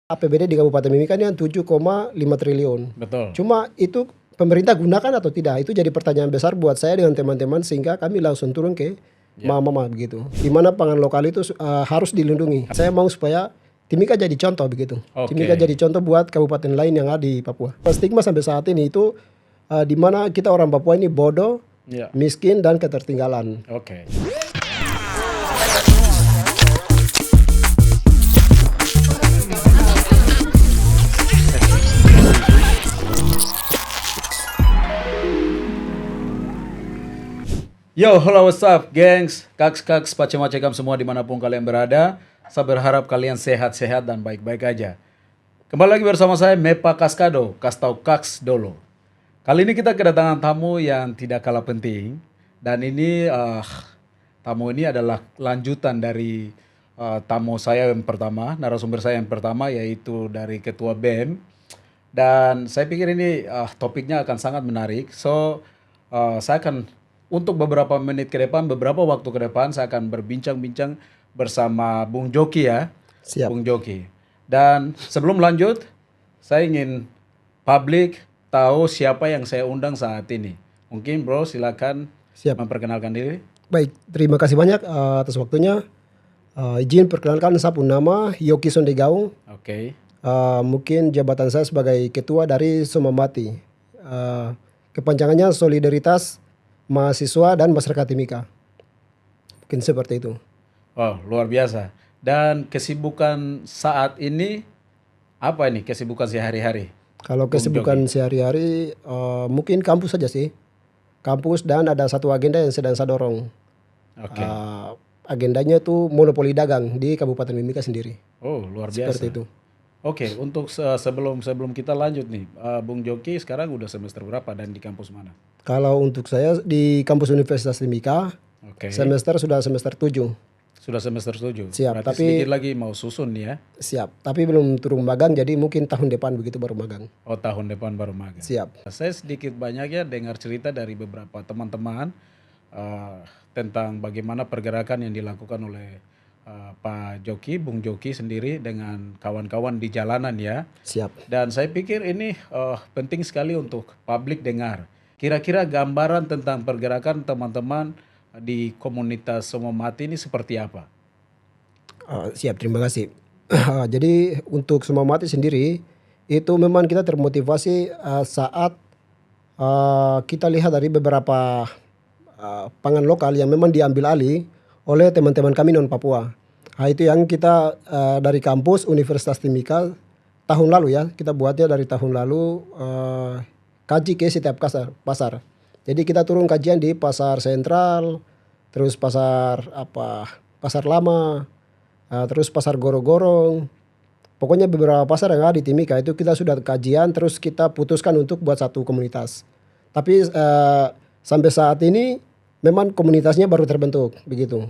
APBD di Kabupaten Mimika ini kan 7,5 triliun. Betul. Cuma itu pemerintah gunakan atau tidak? Itu jadi pertanyaan besar buat saya dengan teman-teman sehingga kami langsung turun ke mama-mama begitu. Di mana pangan lokal itu harus dilindungi. Saya mau supaya Timika jadi contoh begitu. Timika jadi contoh buat kabupaten lain yang ada di Papua. Stigma sampai saat ini itu di mana kita orang Papua ini bodoh, miskin dan ketertinggalan. Yo, hello, what's up, gengs, kaks, pacem-pacem semua dimanapun kalian berada. Saya berharap kalian sehat-sehat dan baik-baik aja. Kembali lagi bersama saya, Mepa Kaskado, Kastau Kaks Dolo. Kali ini kita kedatangan tamu yang tidak kalah penting. Dan ini, tamu ini adalah lanjutan dari tamu saya yang pertama, narasumber saya yang pertama, yaitu dari Ketua BEM. Dan saya pikir ini topiknya akan sangat menarik. So, saya akan untuk beberapa menit ke depan, beberapa waktu ke depan, saya akan berbincang-bincang bersama Bung Joki ya. Siap. Bung Joki. Dan sebelum lanjut, saya ingin publik tahu siapa yang saya undang saat ini. Mungkin bro silakan memperkenalkan diri. Baik, terima kasih banyak atas waktunya. Izin perkenalkan, saya pun nama Yoki Sondegaung. Mungkin jabatan saya sebagai ketua dari Somamati. Kepanjangannya Solidaritas Mahasiswa dan Masyarakat Timika. Mungkin seperti itu. Wow, luar biasa. Dan kesibukan saat ini apa ini kesibukan sehari-hari? Kalau kesibukan sehari-hari mungkin kampus saja sih. Kampus dan ada satu agenda yang sedang saya dorong. Agendanya itu monopoli dagang di Kabupaten Mimika sendiri. Oh, luar biasa. Seperti itu. Oke, untuk sebelum kita lanjut nih, Bung Joki sekarang udah semester berapa dan di kampus mana? Kalau untuk saya di kampus Universitas Timika, sudah semester 7. Sudah semester 7? Siap, berarti tapi sedikit lagi mau susun ya? Siap, tapi belum turun magang, jadi mungkin tahun depan begitu baru magang. Oh, tahun depan baru magang. Siap. Saya sedikit banyaknya dengar cerita dari beberapa teman-teman tentang bagaimana pergerakan yang dilakukan oleh Pak Joki, Bung Joki sendiri dengan kawan-kawan di jalanan ya. Siap. Dan saya pikir ini penting sekali untuk publik dengar. Kira-kira gambaran tentang pergerakan teman-teman di komunitas Somamati ini seperti apa? Siap, terima kasih. Jadi untuk Somamati sendiri itu memang kita termotivasi saat kita lihat dari beberapa pangan lokal yang memang diambil alih oleh teman-teman kami non Papua. Itu yang kita dari kampus Universitas Timika tahun lalu ya, kita buatnya dari tahun lalu kaji ke setiap pasar. Jadi kita turun kajian di pasar sentral, terus pasar lama, terus pasar gorong-gorong. Pokoknya beberapa pasar yang ada di Timika itu kita sudah kajian, terus kita putuskan untuk buat satu komunitas. Tapi sampai saat ini memang komunitasnya baru terbentuk begitu.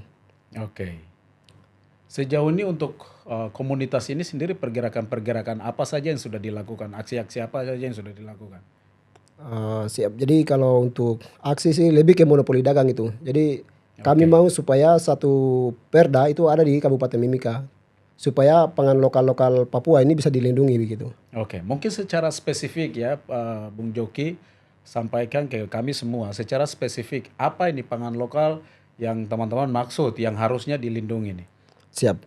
Sejauh ini untuk komunitas ini sendiri pergerakan apa saja yang sudah dilakukan? Aksi-aksi apa saja yang sudah dilakukan? Siap. Jadi kalau untuk aksi sih lebih ke monopoli dagang itu. Jadi kami mau supaya satu perda itu ada di Kabupaten Mimika. Supaya pangan lokal-lokal Papua ini bisa dilindungi begitu. Mungkin secara spesifik ya Bung Joki sampaikan ke kami semua. Secara spesifik apa ini pangan lokal yang teman-teman maksud yang harusnya dilindungi nih? Siap.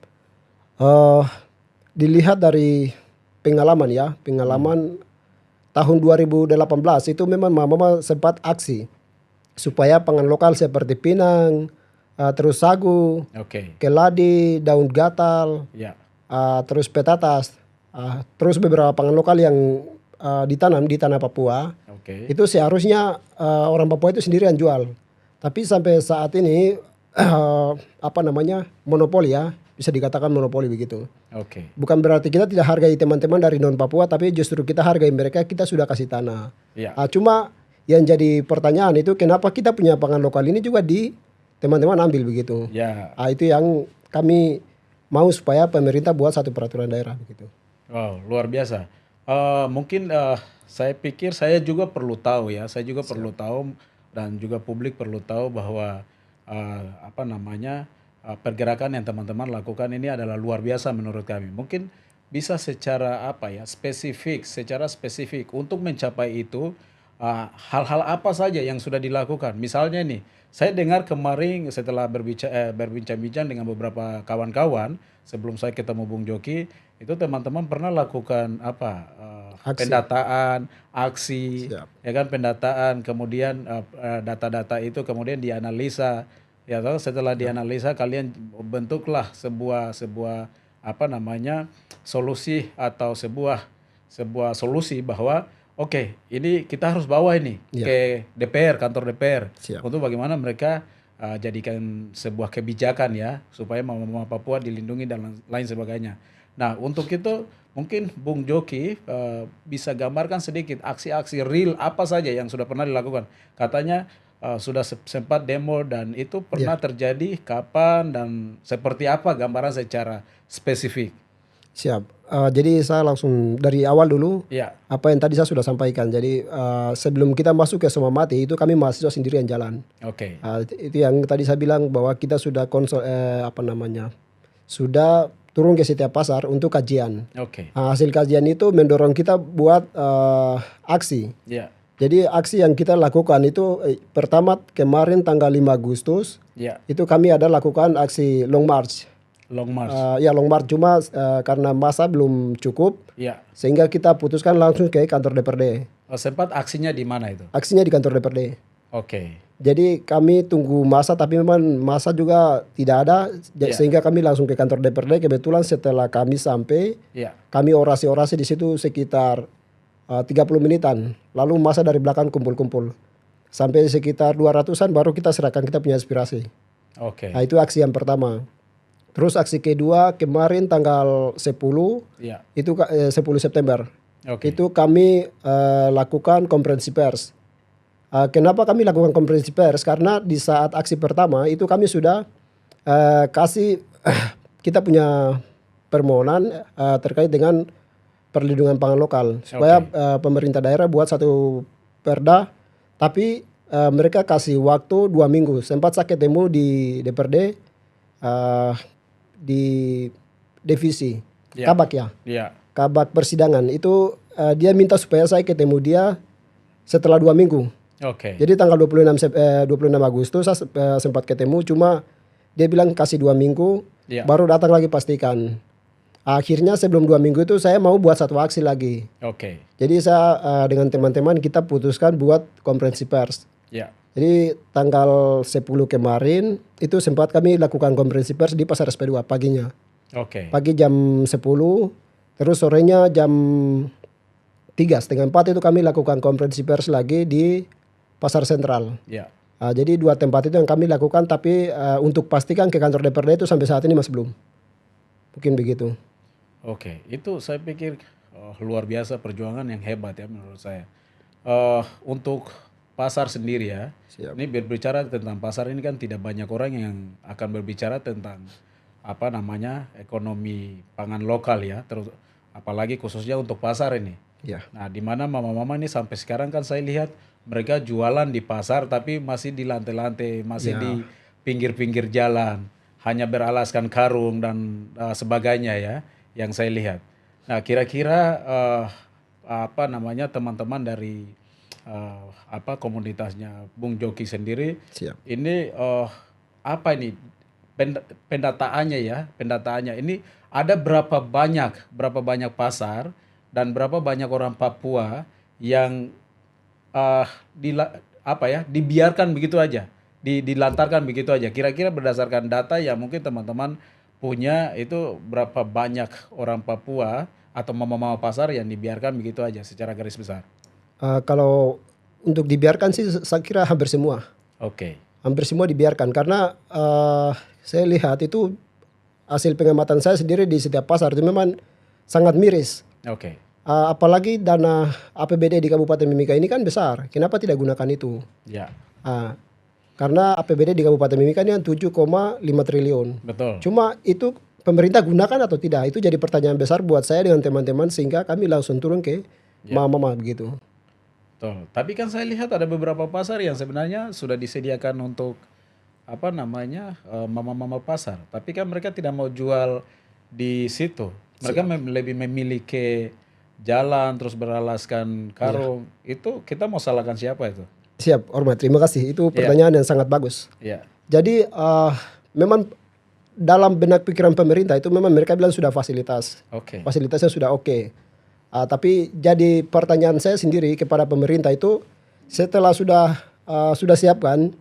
Dilihat dari pengalaman tahun 2018 itu memang mama sempat aksi supaya pangan lokal seperti pinang, terus sagu, keladi, daun gatal, terus petatas, terus beberapa pangan lokal yang ditanam di tanah Papua. Itu seharusnya orang Papua itu sendirian jual. Tapi sampai saat ini monopoli ya, bisa dikatakan monopoli begitu. Bukan berarti kita tidak hargai teman-teman dari non Papua, tapi justru kita hargai mereka, kita sudah kasih tanah. Cuma yang jadi pertanyaan itu kenapa kita punya pangan lokal ini juga di teman-teman ambil begitu. Itu yang kami mau supaya pemerintah buat satu peraturan daerah begitu. Wow, luar biasa. Mungkin saya pikir saya juga perlu tahu ya, perlu tahu dan juga publik perlu tahu bahwa pergerakan yang teman-teman lakukan ini adalah luar biasa menurut kami. Mungkin bisa secara apa ya, secara spesifik untuk mencapai itu hal-hal apa saja yang sudah dilakukan. Misalnya nih, saya dengar kemarin setelah berbincang-bincang dengan beberapa kawan-kawan sebelum saya ketemu Bung Joki, itu teman-teman pernah lakukan apa Aksi. pendataan, aksi, Siap. ya kan pendataan, kemudian data-data itu kemudian dianalisa. Ya toh, setelah dianalisa kalian bentuklah sebuah sebuah apa namanya solusi atau sebuah sebuah solusi bahwa oke, ini kita harus bawa ini Ya. ke DPR, kantor DPR Siap. untuk bagaimana mereka jadikan sebuah kebijakan ya supaya mama-mama Papua dilindungi dan lain sebagainya. Nah, untuk itu mungkin Bung Joki bisa gambarkan sedikit aksi-aksi real apa saja yang sudah pernah dilakukan. Katanya sudah sempat demo dan itu pernah Ya. terjadi kapan dan seperti apa gambaran secara spesifik. Siap. Jadi saya langsung dari awal dulu Ya, apa yang tadi saya sudah sampaikan. Jadi sebelum kita masuk ke Somamati itu kami mahasiswa sendirian jalan. oke. Itu yang tadi saya bilang bahwa kita sudah sudah turun ke setiap pasar untuk kajian. Oke. Hasil kajian itu mendorong kita buat aksi. Ya, Jadi aksi yang kita lakukan itu pertama kemarin tanggal 5 Agustus ya, itu kami ada lakukan aksi long march. long march. Ya long march cuma karena masa belum cukup Ya. sehingga kita putuskan langsung ke kantor DPRD. Sempat aksinya di mana itu? Aksinya di kantor DPRD. Oke. Jadi kami tunggu masa tapi memang masa juga tidak ada Ya. sehingga kami langsung ke kantor DPRD. Kebetulan setelah kami sampai Ya. kami orasi-orasi di situ sekitar 30 menitan. Lalu masa dari belakang kumpul-kumpul. Sampai sekitar 200-an baru kita serahkan kita punya aspirasi. Oke. Nah, itu aksi yang pertama. Terus aksi kedua kemarin tanggal 10 Ya. itu 10 September. Oke. Itu kami lakukan konferensi pers. Kenapa kami lakukan konferensi pers? Karena di saat aksi pertama itu kami sudah kasih kita punya permohonan terkait dengan perlindungan pangan lokal supaya pemerintah daerah buat satu perda, tapi mereka kasih waktu 2 minggu. Sempat saya ketemu di DPRD di divisi Ya. Kabak ya. Ya. Kabak persidangan itu dia minta supaya saya ketemu dia setelah 2 minggu. Oke. Jadi tanggal 26 Agustus saya sempat ketemu, cuma dia bilang kasih 2 minggu Ya. baru datang lagi pastikan. Akhirnya sebelum 2 minggu itu saya mau buat satu aksi lagi. Oke. Jadi saya dengan teman-teman kita putuskan buat konferensi pers. Ya. Jadi tanggal 10 kemarin itu sempat kami lakukan konferensi pers di Pasar SP2 paginya. Oke. Pagi jam 10, terus sorenya jam 3, setengah 4 itu kami lakukan konferensi pers lagi di Pasar Sentral. Ya. Jadi 2 tempat itu yang kami lakukan, tapi untuk pastikan ke kantor DPRD itu sampai saat ini masih belum. Mungkin begitu. Oke. Itu saya pikir luar biasa perjuangan yang hebat ya menurut saya. Untuk pasar sendiri ya. Siap. Ini berbicara tentang pasar ini kan tidak banyak orang yang akan berbicara tentang apa namanya ekonomi pangan lokal ya, terus apalagi khususnya untuk pasar ini. Ya. Nah, di mana mama-mama ini sampai sekarang kan saya lihat mereka jualan di pasar tapi masih di lantai-lantai, masih Ya. di pinggir-pinggir jalan, hanya beralaskan karung dan sebagainya ya, yang saya lihat. Nah, kira-kira apa namanya teman-teman dari apa komunitasnya Bung Joki sendiri Siap. ini apa ini pendataannya ya, pendataannya ini ada berapa banyak pasar dan berapa banyak orang Papua yang dibiarkan begitu aja, dilantarkan begitu aja. Kira-kira berdasarkan data yang mungkin teman-teman punya itu berapa banyak orang Papua atau mama-mama pasar yang dibiarkan begitu aja secara garis besar? Kalau untuk dibiarkan sih saya kira hampir semua. Oke. Hampir semua dibiarkan karena saya lihat itu hasil pengamatan saya sendiri di setiap pasar itu memang sangat miris. Oke. Apalagi dana APBD di Kabupaten Mimika ini kan besar. Kenapa tidak gunakan itu? Ya, Karena APBD di Kabupaten Mimika ini kan 7,5 triliun. betul. Cuma itu pemerintah gunakan atau tidak? Itu jadi pertanyaan besar buat saya dengan teman-teman sehingga kami langsung turun ke mama-mama begitu. Betul. Tapi kan saya lihat ada beberapa pasar yang sebenarnya sudah disediakan untuk apa namanya mama-mama pasar. Tapi kan mereka tidak mau jual di situ. Mereka lebih memilih ke jalan terus beralaskan karung. Itu kita mau salahkan siapa itu? Siap, Orma. Terima kasih. Itu Iya. pertanyaan yang sangat bagus. Iya. Jadi memang dalam benak pikiran pemerintah itu memang mereka bilang sudah Oke. fasilitasnya sudah oke. Tapi jadi pertanyaan saya sendiri kepada pemerintah itu setelah sudah siapkan,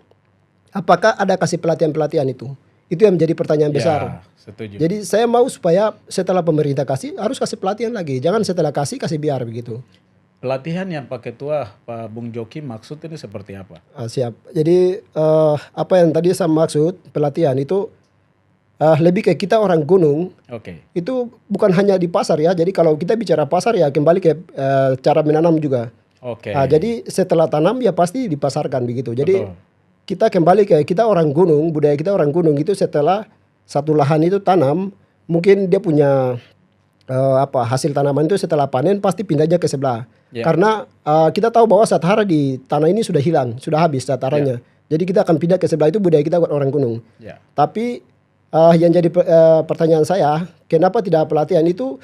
apakah ada kasih pelatihan itu? Itu yang menjadi pertanyaan besar. Ya, setuju. Jadi saya mau supaya setelah pemerintah kasih harus kasih pelatihan lagi, jangan setelah kasih biar begitu. Pelatihan yang Pak Ketua, Pak Bung Joki maksud ini seperti apa? Siap. Jadi apa yang tadi saya maksud pelatihan itu lebih ke kita orang gunung Oke. itu bukan hanya di pasar ya. Jadi kalau kita bicara pasar ya kembali ke cara menanam juga. Oke. Jadi setelah tanam ya pasti dipasarkan begitu. Jadi Betul. kita kembali ke kita orang gunung, budaya kita orang gunung itu setelah satu lahan itu tanam, mungkin dia punya hasil tanaman itu setelah panen pasti pindahnya ke sebelah. Ya. Karena kita tahu bahwa zat hara di tanah ini sudah hilang, sudah habis zat haranya. Jadi kita akan pindah ke sebelah, itu budaya kita orang gunung. Ya. Tapi yang jadi pertanyaan saya, kenapa tidak pelatihan itu?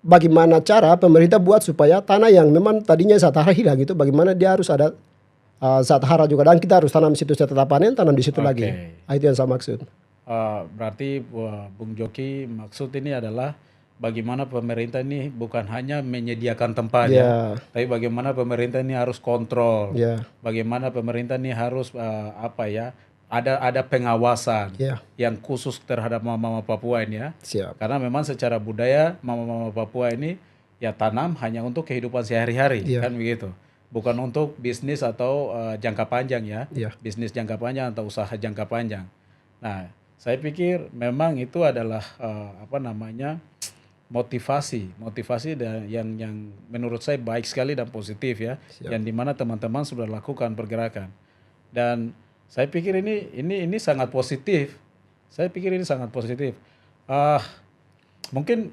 Bagaimana cara pemerintah buat supaya tanah yang memang tadinya zat hara hilang itu, bagaimana dia harus ada zat hara juga, dan kita harus tanam di situ setelah panen, tanam di situ Oke. lagi. Itu yang saya maksud. Berarti Bung Joki maksud ini adalah bagaimana pemerintah ini bukan hanya menyediakan tempat Ya. tapi bagaimana pemerintah ini harus kontrol. Ya. Bagaimana pemerintah ini harus ada pengawasan Ya. yang khusus terhadap mama-mama Papua ini ya. Siap. Karena memang secara budaya mama-mama Papua ini ya tanam hanya untuk kehidupan sehari-hari Iya. kan begitu. Bukan untuk bisnis atau jangka panjang ya. Iya. Bisnis jangka panjang atau usaha jangka panjang. Nah, saya pikir memang itu adalah motivasi yang menurut saya baik sekali dan positif ya. Siap. Yang dimana teman-teman sudah lakukan pergerakan. Dan saya pikir ini sangat positif. Saya pikir ini sangat positif. Mungkin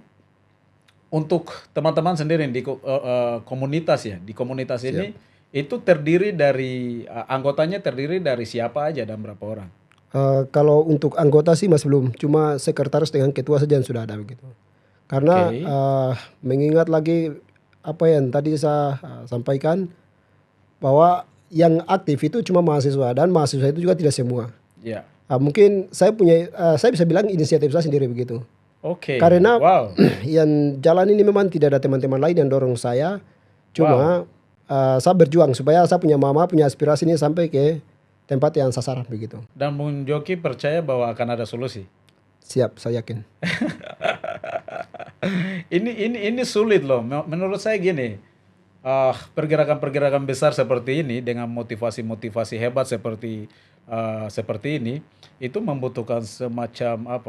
untuk teman-teman sendiri di komunitas ya, di komunitas ini itu terdiri dari anggotanya terdiri dari siapa aja dan berapa orang? Kalau untuk anggota sih masih belum, cuma sekretaris dengan ketua saja yang sudah ada begitu. Karena Oke. mengingat lagi apa yang tadi saya sampaikan bahwa yang aktif itu cuma mahasiswa, dan mahasiswa itu juga tidak semua. Ya. Mungkin saya bisa bilang inisiatif saya sendiri begitu. Oke. Karena Wow. yang jalan ini memang tidak ada teman-teman lain yang dorong saya. Cuma saya berjuang supaya saya punya punya aspirasi ini sampai ke tempat yang sasaran begitu. Dan Bung Joki percaya bahwa akan ada solusi. Siap, saya yakin. Ini sulit loh. Menurut saya gini, pergerakan-pergerakan besar seperti ini dengan motivasi-motivasi hebat seperti ini itu membutuhkan semacam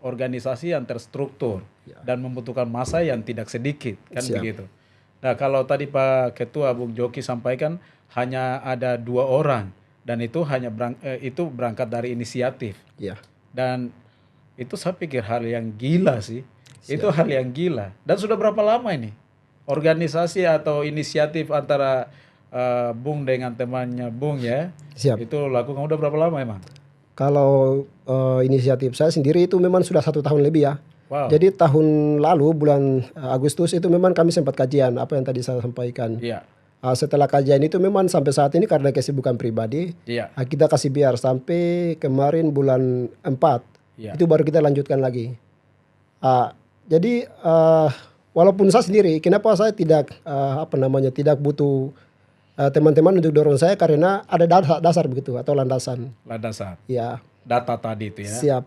organisasi yang terstruktur dan membutuhkan massa yang tidak sedikit kan Siap. begitu. Nah kalau tadi Pak Ketua Bung Joki sampaikan hanya ada 2 orang dan itu hanya berangkat dari inisiatif. Ya. Dan itu saya pikir hal yang gila sih. Itu hal yang gila. Dan sudah berapa lama ini? Organisasi atau inisiatif antara Bung dengan temannya Bung ya. Siap. Itu lakukan udah berapa lama emang? Kalau inisiatif saya sendiri itu memang sudah 1 tahun lebih ya. Wow. Jadi tahun lalu bulan Agustus itu memang kami sempat kajian apa yang tadi saya sampaikan. Iya. Setelah kajian itu memang sampai saat ini karena kesibukan pribadi, Iya. kita kasih biar sampai kemarin bulan 4. Iya. Itu baru kita lanjutkan lagi. Jadi walaupun saya sendiri, kenapa saya tidak tidak butuh teman-teman untuk dorong saya, karena ada dasar begitu atau landasan. Landasan. Ya. Data tadi itu ya. Siap.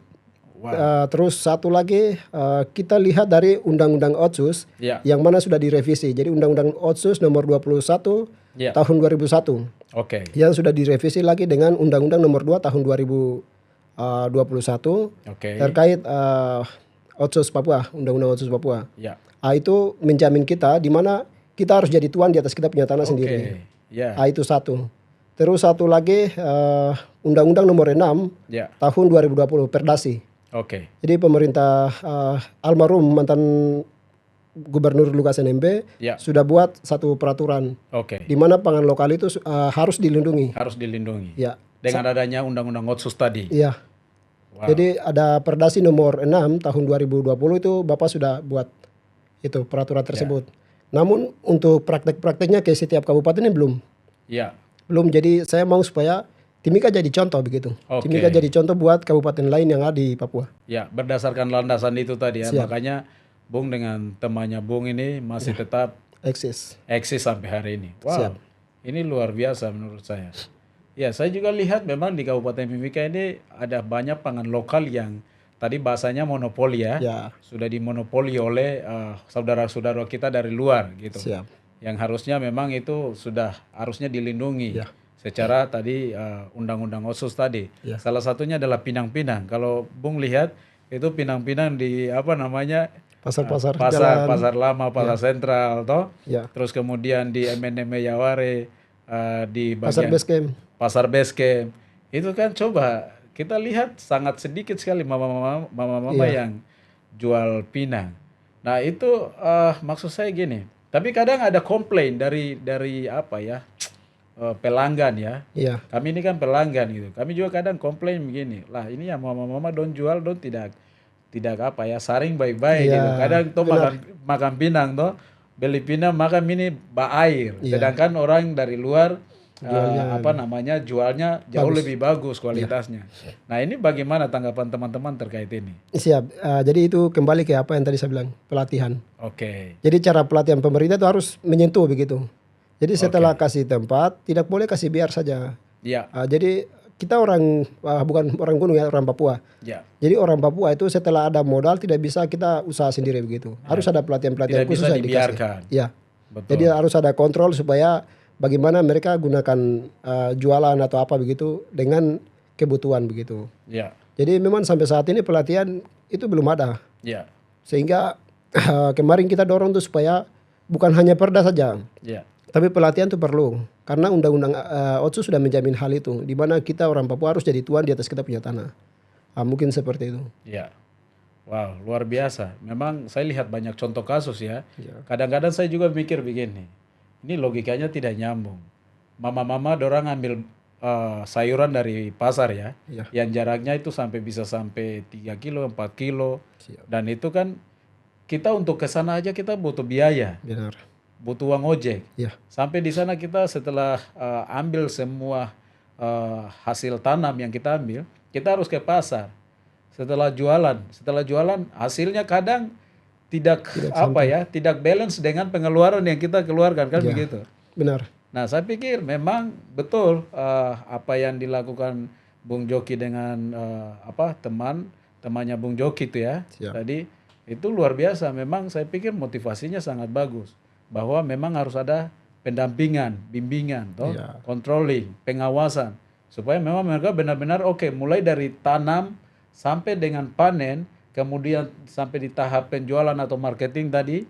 Wow. Terus satu lagi kita lihat dari Undang-Undang Otsus Iya. yang mana sudah direvisi. Jadi Undang-Undang Otsus nomor 21 Iya. tahun 2001 Oke. yang sudah direvisi lagi dengan Undang-Undang nomor 2 tahun 2021 Oke. terkait Otsus Papua, Undang-Undang Otsus Papua. Ya. Itu menjamin kita di mana kita harus jadi tuan di atas kita punya tanah sendiri. Ya. Itu satu. Terus satu lagi Undang-Undang nomor 6 Ya. tahun 2020 Perdasi. Oke. Jadi pemerintah almarhum mantan Gubernur Lukas NMB Ya. sudah buat satu peraturan Oke. di mana pangan lokal itu harus dilindungi. Harus dilindungi. Ya, Dengan adanya undang-undang Otsus tadi. iya. Wow. Jadi ada Perdasi nomor 6 tahun 2020 itu Bapak sudah buat itu peraturan tersebut. Namun untuk praktek-prakteknya ke setiap kabupaten ini belum. Ya. Belum, jadi saya mau supaya Timika jadi contoh begitu. Oke. Timika jadi contoh buat kabupaten lain yang ada di Papua. Ya, berdasarkan landasan itu tadi ya. Siap. Makanya Bung dengan temannya Bung ini masih tetap Eksis. eksis sampai hari ini. Wow. Siap. Ini luar biasa menurut saya. Ya, saya juga lihat memang di Kabupaten Mimika ini ada banyak pangan lokal yang tadi bahasanya monopoli ya. Ya. Sudah dimonopoli oleh saudara-saudara kita dari luar gitu. Siap. Yang harusnya memang itu sudah harusnya dilindungi. Ya. Secara tadi undang-undang OSUS tadi. Ya. Salah satunya adalah Pinang-Pinang. Kalau Bung lihat itu Pinang-Pinang di apa namanya? Pasar-pasar Pasar lama, pasar sentral toh. Ya. Terus kemudian di MNM Yaware di Pasar bagian base camp. Pasar Base Camp. Itu kan coba kita lihat sangat sedikit sekali mama-mama yang jual pinang. Nah, itu maksud saya gini. Tapi kadang ada komplain dari apa ya? Pelanggan ya. Iya. Kami ini kan pelanggan gitu. Kami juga kadang komplain begini. Lah, ini ya mama-mama don jual don tidak apa ya, saring baik-baik Iya, gitu. Kadang tuh benar. makan pinang toh, beli pinang makan ini air. Iya. Sedangkan orang dari luar Jualnya apa namanya jualnya jauh lebih bagus kualitasnya. Nah, ini bagaimana tanggapan teman-teman terkait ini? Siap. Jadi itu kembali ke apa yang tadi saya bilang, pelatihan. Oke. Jadi cara pelatihan pemerintah itu harus menyentuh begitu. Jadi setelah kasih tempat, tidak boleh kasih biar saja. Ya, Jadi kita orang bukan orang gunung ya, orang Papua. ya. Jadi orang Papua itu setelah ada modal tidak bisa kita usaha sendiri begitu. Harus ada pelatihan-pelatihan Tidak khusus bisa yang dibiarkan. dikasih. Ya. Betul. Jadi harus ada kontrol supaya bagaimana mereka gunakan jualan atau apa begitu dengan kebutuhan begitu. Ya, Jadi memang sampai saat ini pelatihan itu belum ada. ya, Sehingga kemarin kita dorong tuh supaya bukan hanya perda saja. ya. Tapi pelatihan itu perlu karena undang-undang OTSUS sudah menjamin hal itu, di mana kita orang Papua harus jadi tuan di atas kita punya tanah. Mungkin seperti itu. Ya. Wow, luar biasa. Memang saya lihat banyak contoh kasus ya. Ya. Kadang-kadang saya juga mikir begini. Ini logikanya tidak nyambung. Mama-mama dorang ambil sayuran dari pasar ya. Ya. Yang jaraknya itu bisa sampai 3 kilo, 4 kilo. Siap. Dan itu kan kita untuk ke sana aja kita butuh biaya. Benar. Butuh uang ojek. Ya. Sampai di sana kita setelah ambil semua hasil tanam yang kita ambil, kita harus ke pasar. Setelah jualan hasilnya kadang tidak tidak balance dengan pengeluaran yang kita keluarkan kan begitu. Benar. Nah, saya pikir memang betul apa yang dilakukan Bung Joki dengan temannya Bung Joki itu ya. Siap. Tadi itu luar biasa. Memang saya pikir motivasinya sangat bagus. Bahwa memang harus ada pendampingan, bimbingan, Iya. controlling, pengawasan. Supaya memang mereka benar-benar mulai dari tanam sampai dengan panen, kemudian sampai di tahap penjualan atau marketing tadi,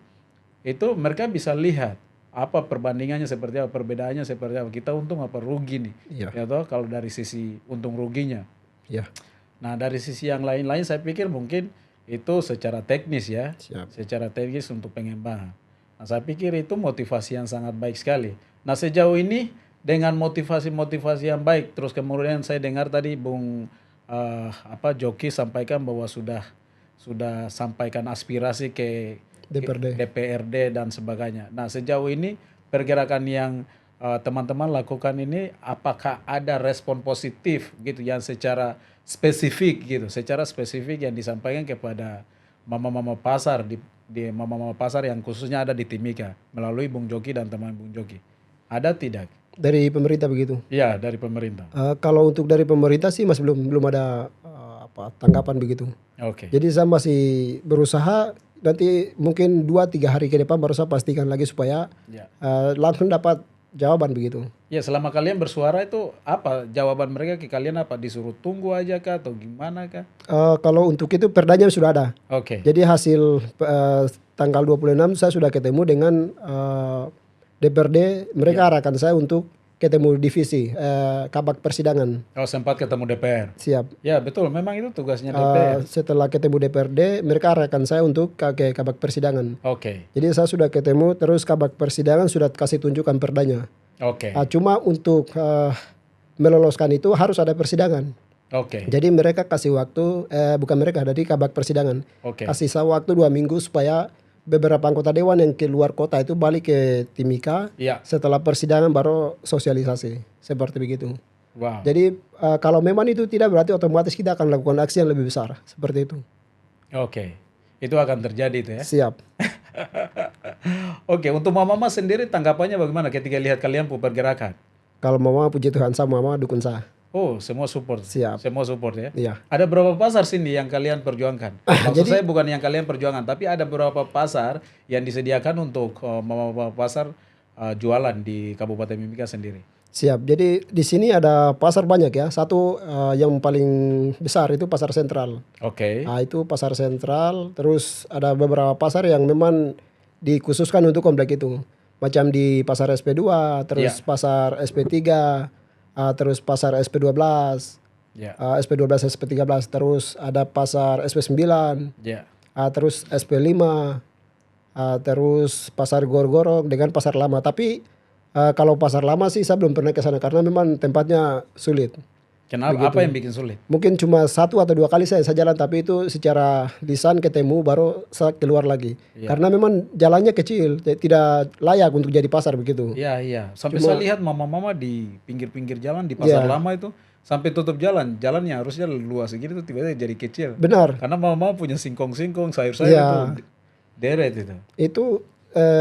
itu mereka bisa lihat apa perbandingannya seperti apa, perbedaannya seperti apa, kita untung apa rugi nih. Iya. Ya toh, kalau dari sisi untung ruginya. Ya. Nah, dari sisi yang lain-lain saya pikir mungkin itu secara teknis ya. Siap. Secara teknis untuk pengembangan. Nah, saya pikir itu motivasi yang sangat baik sekali. Nah, sejauh ini dengan motivasi-motivasi yang baik, terus kemudian saya dengar tadi Bung Joki sampaikan bahwa sudah sampaikan aspirasi ke DPRD dan sebagainya. Nah, sejauh ini pergerakan yang teman-teman lakukan ini, apakah ada respon positif gitu yang secara spesifik yang disampaikan kepada mama-mama pasar di mama-mama pasar yang khususnya ada di Timika melalui Bung Joki dan teman Bung Joki? Ada tidak? Dari pemerintah begitu. Ya, dari pemerintah. Kalau untuk dari pemerintah sih masih belum ada tanggapan begitu. Oke. Jadi saya masih berusaha, nanti mungkin 2-3 hari ke depan baru saya pastikan lagi supaya Ya. langsung dapat jawaban begitu. Ya, selama kalian bersuara itu apa jawaban mereka ke kalian, apa disuruh tunggu aja kah atau gimana kah? Kalau untuk itu perdanya sudah ada. Oke. Jadi hasil tanggal 26 saya sudah ketemu dengan DPRD, mereka arahkan saya untuk ketemu divisi kabak persidangan. Oh, sempat ketemu DPR. Siap. Ya, betul, memang itu tugasnya DPR. Setelah ketemu DPRD, mereka arahkan saya untuk ke kabak persidangan. Oke. Jadi saya sudah ketemu, terus kabak persidangan sudah kasih tunjukkan perdanya. Oke. Cuma untuk meloloskan itu harus ada persidangan. Oke. Jadi mereka kasih waktu, bukan mereka, dari Kabak Persidangan. Oke. Kasih saya waktu 2 minggu supaya beberapa anggota dewan yang keluar kota itu balik ke Timika. Iya. Setelah persidangan baru sosialisasi. Seperti begitu. Wow. Jadi kalau memang itu tidak, berarti otomatis kita akan lakukan aksi yang lebih besar. Seperti itu. Oke. Itu akan terjadi itu ya. Siap. Oke, untuk Mama sendiri tanggapannya bagaimana ketika lihat kalian pergerakan? Kalau mama puji Tuhan saya, mama dukung saya. Oh, semua support. Siap. Semua support ya. Iya. Ada berapa pasar sini yang kalian perjuangkan? Maksud jadi- saya bukan yang kalian perjuangkan, tapi ada beberapa pasar yang disediakan untuk mama pasar jualan di Kabupaten Mimika sendiri. Siap. Jadi di sini ada pasar banyak ya. Satu yang paling besar itu pasar sentral. Oke. Nah, itu pasar sentral. Terus ada beberapa pasar yang memang dikhususkan untuk komplek itu. Macam di pasar SP2, terus pasar SP3, terus pasar SP12, Ya. SP12, SP13, terus ada pasar SP9, Ya. terus SP5, terus pasar Gorgorok dengan pasar lama. Tapi kalau pasar lama sih saya belum pernah ke sana karena memang tempatnya sulit. Kenapa? Apa yang bikin sulit? Mungkin cuma 1 atau 2 kali saya jalan, tapi itu secara lisan ketemu baru saya keluar lagi. Karena memang jalannya kecil, tidak layak untuk jadi pasar begitu. Iya, iya. Sampai saya lihat mama-mama di pinggir-pinggir jalan di pasar lama itu sampai tutup jalan. Jalannya harusnya luas segitu tiba-tiba jadi kecil. Benar. Karena mama punya singkong-singkong, sayur-sayur itu deret itu. Itu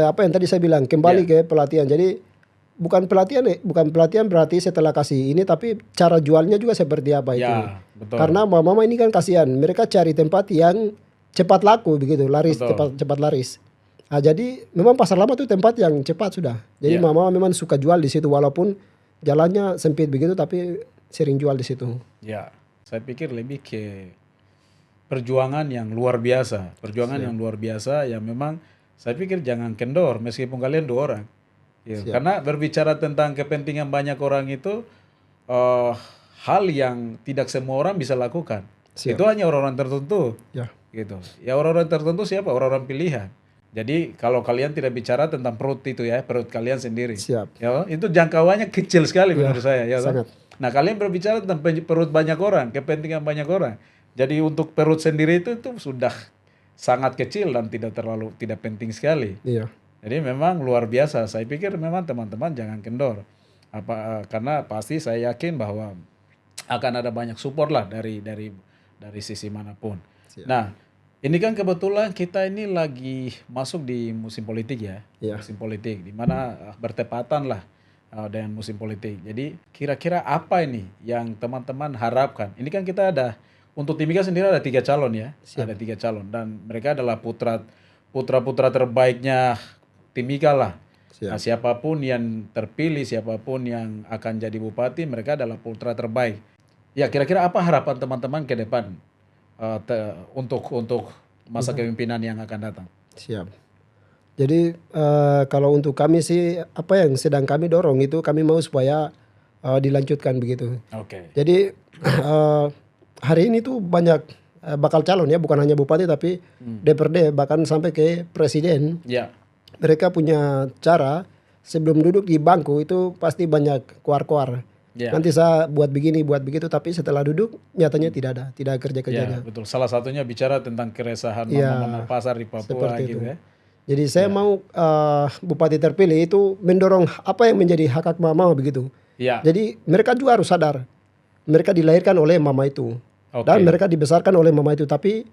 apa yang tadi saya bilang, kembali ke pelatihan. Jadi bukan pelatihan berarti setelah kasih ini, tapi cara jualnya juga seperti apa itu. Ya, betul. Karena mama ini kan kasihan, mereka cari tempat yang cepat laku begitu, laris, cepat laris. Nah, jadi memang pasar lama itu tempat yang cepat sudah. Jadi mama memang suka jual di situ walaupun jalannya sempit begitu, tapi sering jual di situ. Ya, saya pikir lebih ke perjuangan yang luar biasa, yang luar biasa yang memang saya pikir jangan kendor meskipun kalian 2 orang. Ya, karena berbicara tentang kepentingan banyak orang itu hal yang tidak semua orang bisa lakukan. Itu hanya orang-orang tertentu. Ya. Gitu. Ya orang-orang tertentu siapa? Orang-orang pilihan. Jadi kalau kalian tidak bicara tentang perut itu ya, perut kalian sendiri. Siap. Ya, itu jangkauannya kecil sekali menurut saya. Ya, sangat. Nah kalian berbicara tentang perut banyak orang, kepentingan banyak orang. Jadi untuk perut sendiri itu sudah sangat kecil dan tidak penting sekali. Iya. Jadi memang luar biasa. Saya pikir memang teman-teman jangan kendor. Karena pasti saya yakin bahwa akan ada banyak support lah dari sisi manapun. Siap. Nah, ini kan kebetulan kita ini lagi masuk di musim politik ya. Iya. Musim politik di mana bertepatan lah dengan musim politik. Jadi kira-kira apa ini yang teman-teman harapkan? Ini kan kita ada untuk Timika sendiri ada 3 calon ya. Ada 3 calon dan mereka adalah putra-putra terbaiknya Timika lah. Nah, siapapun yang terpilih, siapapun yang akan jadi bupati, mereka adalah putra terbaik. Ya, kira-kira apa harapan teman-teman ke depan untuk masa kepemimpinan yang akan datang? Siap. Jadi kalau untuk kami sih apa yang sedang kami dorong itu kami mau supaya dilanjutkan begitu. Oke. Jadi hari ini tuh banyak bakal calon ya, bukan hanya bupati tapi DPRD bahkan sampai ke presiden. Ya. Mereka punya cara sebelum duduk di bangku itu pasti banyak kuar-kuar. Ya. Nanti saya buat begini, buat begitu, tapi setelah duduk nyatanya tidak kerja-kerjanya. Ya, betul. Salah satunya bicara tentang keresahan mama-mama pasar di Papua gitu ya. Jadi saya mau bupati terpilih itu mendorong apa yang menjadi hak mama begitu. Ya. Jadi mereka juga harus sadar. Mereka dilahirkan oleh mama itu. Dan mereka dibesarkan oleh mama itu. Tapi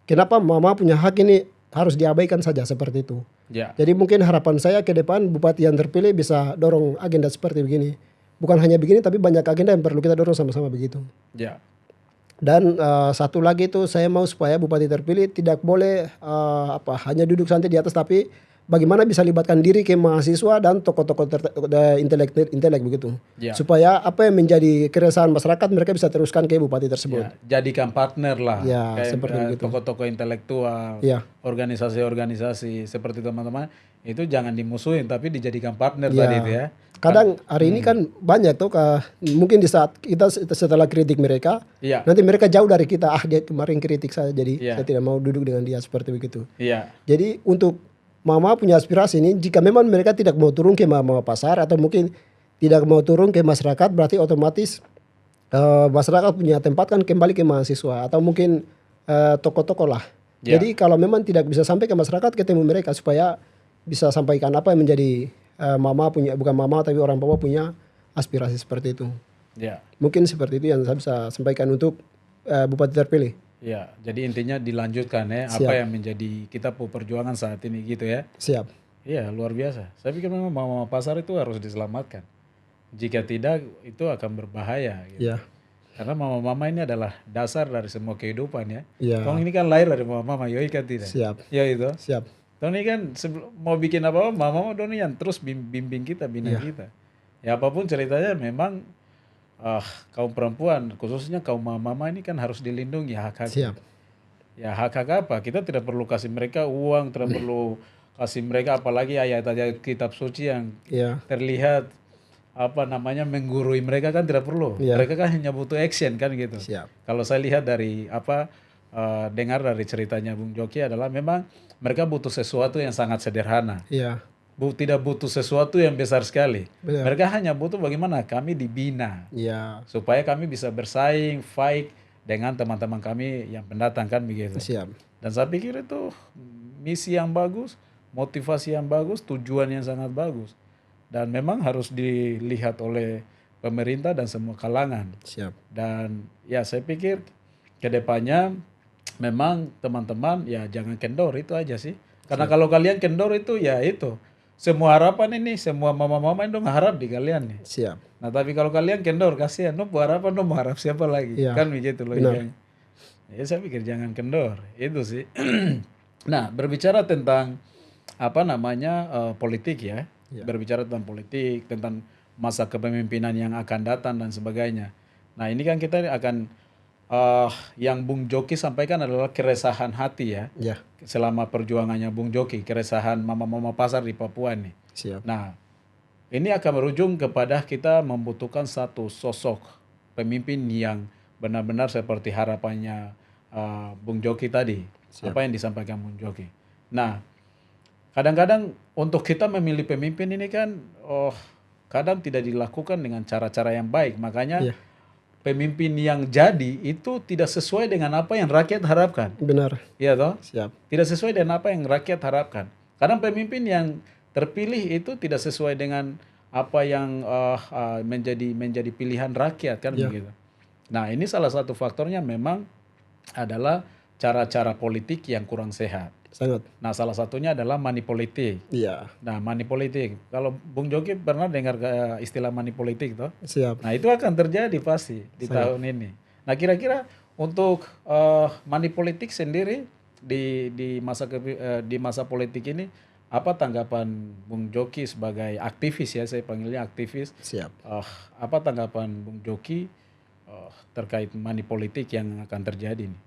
kenapa mama punya hak ini harus diabaikan saja seperti itu. Ya. Jadi mungkin harapan saya ke depan bupati yang terpilih bisa dorong agenda seperti begini. Bukan hanya begini tapi banyak agenda yang perlu kita dorong sama-sama begitu. Ya. Dan satu lagi itu saya mau supaya bupati terpilih tidak boleh hanya duduk santai di atas, tapi bagaimana bisa libatkan diri ke mahasiswa dan tokoh-tokoh intelek begitu. Ya. Supaya apa yang menjadi keresahan masyarakat mereka bisa teruskan ke bupati tersebut. Ya, jadikan partner lah. Ya, kayak seperti begitu. tokoh-tokoh intelektual, Ya. organisasi-organisasi seperti teman-teman itu jangan dimusuhin tapi dijadikan partner Ya. tadi itu ya. Kadang hari ini kan banyak tuh mungkin di saat kita setelah kritik mereka, Iya. nanti mereka jauh dari kita. Dia kemarin kritik saya, jadi Iya. saya tidak mau duduk dengan dia seperti begitu. Iya. Jadi untuk mama punya aspirasi ini, jika memang mereka tidak mau turun ke mama pasar atau mungkin tidak mau turun ke masyarakat, berarti otomatis masyarakat punya tempatkan kembali ke mahasiswa atau mungkin tokoh-tokoh lah. Ya. Jadi kalau memang tidak bisa sampai ke masyarakat, ketemu mereka supaya bisa sampaikan apa yang menjadi mama punya, bukan mama tapi orang Papua punya aspirasi seperti itu. Ya. Mungkin seperti itu yang saya bisa sampaikan untuk Bupati terpilih. Ya, jadi intinya dilanjutkan ya Siap. apa yang menjadi kita perjuangan saat ini gitu ya. Siap. Iya, luar biasa. Saya pikir memang mama pasar itu harus diselamatkan. Jika tidak, itu akan berbahaya. Gitu. Ya. Karena mama-mama ini adalah dasar dari semua kehidupan ya. Ya. Tong ini kan lahir dari mama-mama, yoi kan tidak? Siap. Ya itu. Siap. Tong ini kan mau bikin apa-apa, mama doni yang terus bimbing kita, bina kita. Ya apapun ceritanya memang kaum perempuan, khususnya kaum mama ini kan harus dilindungi hak-hak. Siap. Ya hak-hak apa? Kita tidak perlu kasih mereka uang, tidak perlu kasih mereka apalagi ayat-ayat kitab suci yang Ya. terlihat apa namanya menggurui mereka kan tidak perlu. Iya. Mereka kan hanya butuh action kan gitu. Siap. Kalau saya lihat dari apa dengar dari ceritanya Bung Joki adalah memang mereka butuh sesuatu yang sangat sederhana. Iya. Tidak butuh sesuatu yang besar sekali. Benar. Mereka hanya butuh bagaimana kami dibina Iya. supaya kami bisa bersaing, fight dengan teman-teman kami yang pendatang kan begitu. Siap. Dan saya pikir itu misi yang bagus, motivasi yang bagus, tujuan yang sangat bagus. Dan memang harus dilihat oleh pemerintah dan semua kalangan. Siap. Dan ya saya pikir kedepannya memang teman-teman ya jangan kendor itu aja sih. Karena kalau kalian kendor itu ya itu. Semua harapan ini, semua mama-mama itu harap di kalian nih. Siap. Nah tapi kalau kalian kendor, kasihan. No harapan, no harap siapa lagi. Iya. Kan begitu loh. Benar. Ya saya pikir jangan kendor. Itu sih. Nah berbicara tentang apa namanya politik ya. Iya. Berbicara tentang politik, tentang masa kepemimpinan yang akan datang dan sebagainya. Nah ini kan kita akan yang Bung Joki sampaikan adalah keresahan hati ya. Ya. Selama perjuangannya Bung Joki, keresahan mama-mama pasar di Papua nih. Siap. Nah, ini akan berujung kepada kita membutuhkan satu sosok pemimpin yang benar-benar seperti harapannya Bung Joki tadi. Siap. Apa yang disampaikan Bung Joki. Nah, kadang-kadang untuk kita memilih pemimpin ini kan, kadang tidak dilakukan dengan cara-cara yang baik. Makanya Iya. pemimpin yang jadi itu tidak sesuai dengan apa yang rakyat harapkan. Benar. Iya toh? Siap. Tidak sesuai dengan apa yang rakyat harapkan. Kadang pemimpin yang terpilih itu tidak sesuai dengan apa yang menjadi pilihan rakyat kan Ya. begitu. Nah ini salah satu faktornya memang adalah cara-cara politik yang kurang sehat. Sangat. Nah salah satunya adalah money politik. Iya. Nah money politik. Kalau Bung Joki pernah dengar istilah money politik toh? Siap. Nah itu akan terjadi pasti di tahun ini. Nah kira-kira untuk money politik sendiri di masa politik ini apa tanggapan Bung Joki sebagai aktivis ya, saya panggilnya aktivis. Siap. Apa tanggapan Bung Joki terkait money politik yang akan terjadi nih?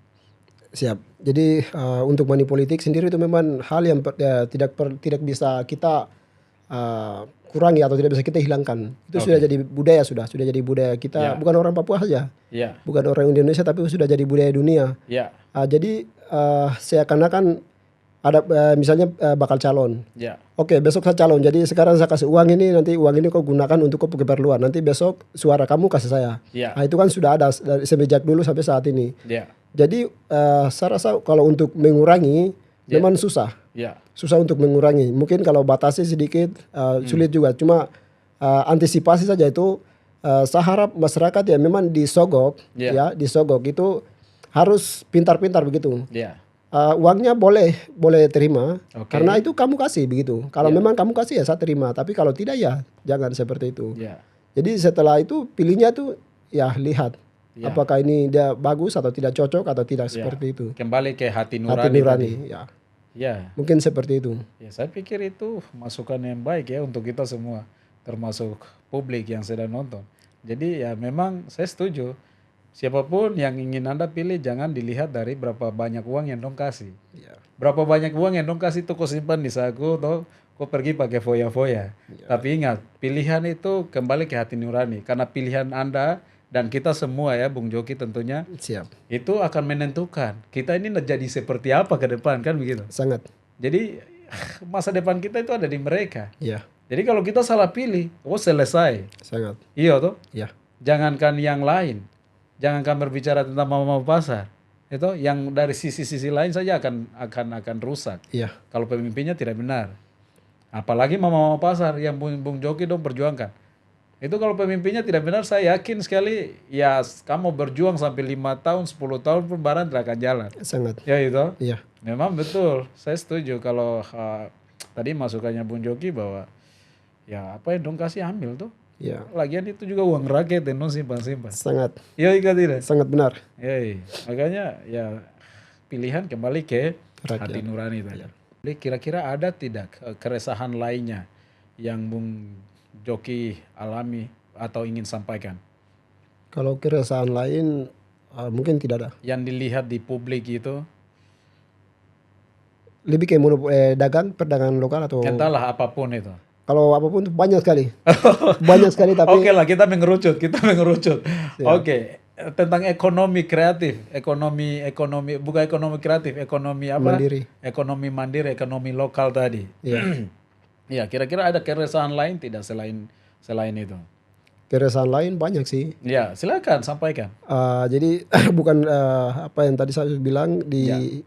Siap. Jadi untuk money politik sendiri itu memang hal yang tidak bisa kita kurangi atau tidak bisa kita hilangkan. Itu sudah jadi budaya, sudah jadi budaya kita. Ya. Bukan orang Papua saja, Ya, bukan orang Indonesia, tapi sudah jadi budaya dunia. ya, Jadi seakan-akan ada misalnya bakal calon. ya, Oke, besok saya calon. Jadi sekarang saya kasih uang ini, nanti uang ini kau gunakan untuk kau keperluan. Nanti besok suara kamu kasih saya. ya, Nah, itu kan sudah ada dari semenjak dulu sampai saat ini. ya, Jadi saya rasa kalau untuk mengurangi memang susah ya, untuk mengurangi. Mungkin kalau batasi sedikit sulit juga. Cuma antisipasi saja itu. Saya harap masyarakat ya memang disogok, ya disogok itu harus pintar-pintar begitu. ya. Uangnya boleh terima Oke. karena itu kamu kasih begitu. Kalau memang kamu kasih ya saya terima. Tapi kalau tidak ya jangan seperti itu. Ya. Jadi setelah itu pilihnya tuh ya lihat. Ya. Apakah ini dia bagus atau tidak cocok atau tidak seperti itu. Kembali ke hati nurani. Hati nurani, tadi. ya. Ya. Mungkin seperti itu. Ya, saya pikir itu masukan yang baik ya untuk kita semua, termasuk publik yang sedang nonton. Jadi ya memang saya setuju. Siapapun yang ingin Anda pilih jangan dilihat dari berapa banyak uang yang dong kasih. Ya. Berapa banyak uang yang dong kasih tuh kau simpan di saku atau kau pergi pakai foya-foya. Tapi ingat, pilihan itu kembali ke hati nurani. Karena pilihan Anda dan kita semua ya, Bung Joki tentunya, Siap. itu akan menentukan kita ini jadi seperti apa ke depan kan begitu. Sangat. Jadi masa depan kita itu ada di mereka. Ya. Jadi kalau kita salah pilih, selesai. Sangat. Iya toh? Ya. Jangankan yang lain. jangankan berbicara tentang mama pasar. Itu yang dari sisi-sisi lain saja akan rusak. Iya, Kalau pemimpinnya tidak benar. Apalagi mama pasar yang Bung Joki dong perjuangkan. Itu kalau pemimpinnya tidak benar, saya yakin sekali ya kamu berjuang sampai 5 tahun, 10 tahun pun barang tidak akan jalan. sangat. Ya itu. Iya, Memang betul. Saya setuju kalau tadi masukannya Bung Joki bahwa ya apa yang dong kasih ambil tuh. iya, Lagian itu juga uang rakyat yang dong simpan-simpan. sangat, Ya iya tidak? sangat benar. Ya, makanya ya pilihan kembali ke Rakyat. hati nurani tadi. Jadi kira-kira ada tidak keresahan lainnya yang Bung Joki alami atau ingin sampaikan? Kalau keresahan lain mungkin tidak ada. Yang dilihat di publik itu, Lebih ke dagang, perdagangan lokal atau entahlah apapun itu. kalau apapun itu banyak sekali. Banyak sekali tapi Oke lah, kita mengerucut. Oke, tentang ekonomi kreatif, ekonomi bukan ekonomi kreatif, ekonomi apa? Mandiri. Ekonomi mandiri, ekonomi lokal tadi. Iya. Ya, kira-kira ada keresahan lain tidak selain itu? Keresahan lain banyak sih. Ya, silakan sampaikan. Jadi bukan apa yang tadi saya bilang di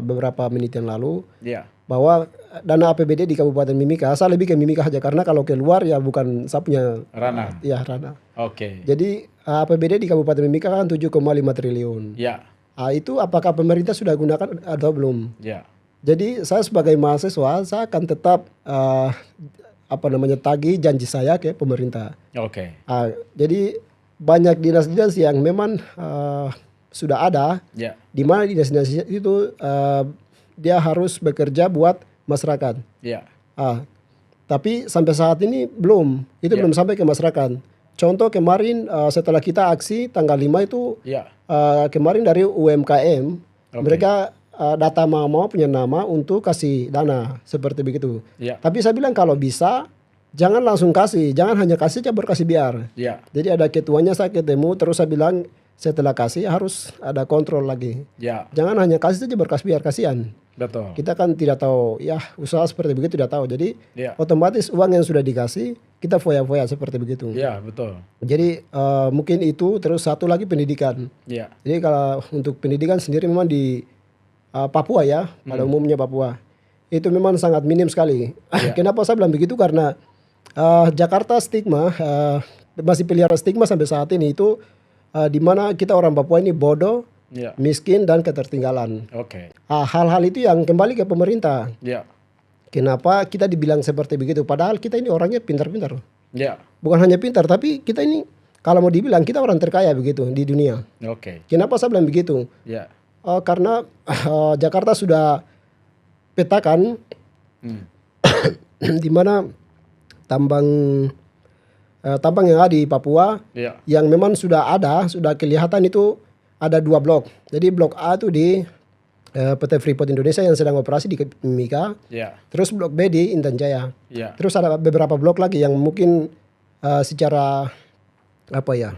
beberapa menit yang lalu Ya, bahwa dana APBD di Kabupaten Mimika, saya lebih ke Mimika aja karena kalau keluar ya bukan saya punya Rana. ya ranah. Oke. Jadi APBD di Kabupaten Mimika kan 7,5 triliun. Ya, Itu apakah pemerintah sudah gunakan atau belum? ya, Jadi saya sebagai mahasiswa saya akan tetap apa namanya tagih janji saya ke pemerintah. oke. Jadi banyak dinas-dinas yang memang sudah ada, Ya, di mana dinas-dinas itu dia harus bekerja buat masyarakat. ya, Tapi sampai saat ini belum, itu belum sampai ke masyarakat. Contoh kemarin setelah kita aksi tanggal 5 itu ya, kemarin dari UMKM Oke. mereka data mau punya nama untuk kasih dana seperti begitu. ya, Tapi saya bilang kalau bisa jangan langsung kasih, jangan hanya kasih aja baru kasih biar. ya, Jadi ada ketuanya saya ketemu terus saya bilang setelah kasih harus ada kontrol lagi. ya, Jangan hanya kasih saja baru kasih biar, kasihan. betul. Kita kan tidak tahu ya usaha seperti begitu tidak tahu. Jadi Ya, otomatis uang yang sudah dikasih kita foya-foya seperti begitu. ya, betul. Jadi mungkin itu terus satu lagi pendidikan. Ya, Jadi kalau untuk pendidikan sendiri memang di Papua ya, pada umumnya Papua. Itu memang sangat minim sekali. Kenapa saya bilang begitu? Karena Jakarta stigma, masih pelihara stigma sampai saat ini itu di mana kita orang Papua ini bodoh, ya, miskin, dan ketertinggalan. oke. Hal-hal itu yang kembali ke pemerintah. Ya, Kenapa kita dibilang seperti begitu? Padahal kita ini orangnya pintar-pintar. ya, Bukan hanya pintar, tapi kita ini kalau mau dibilang kita orang terkaya begitu di dunia. oke. Kenapa saya bilang begitu? Ya, Karena Jakarta sudah petakan di mana tambang yang ada di Papua ya, yang memang sudah kelihatan itu ada 2 blok. Jadi blok A itu di PT Freeport Indonesia yang sedang operasi di Mimika, ya, terus blok B di Intan Jaya. ya, Terus ada beberapa blok lagi yang mungkin secara apa ya,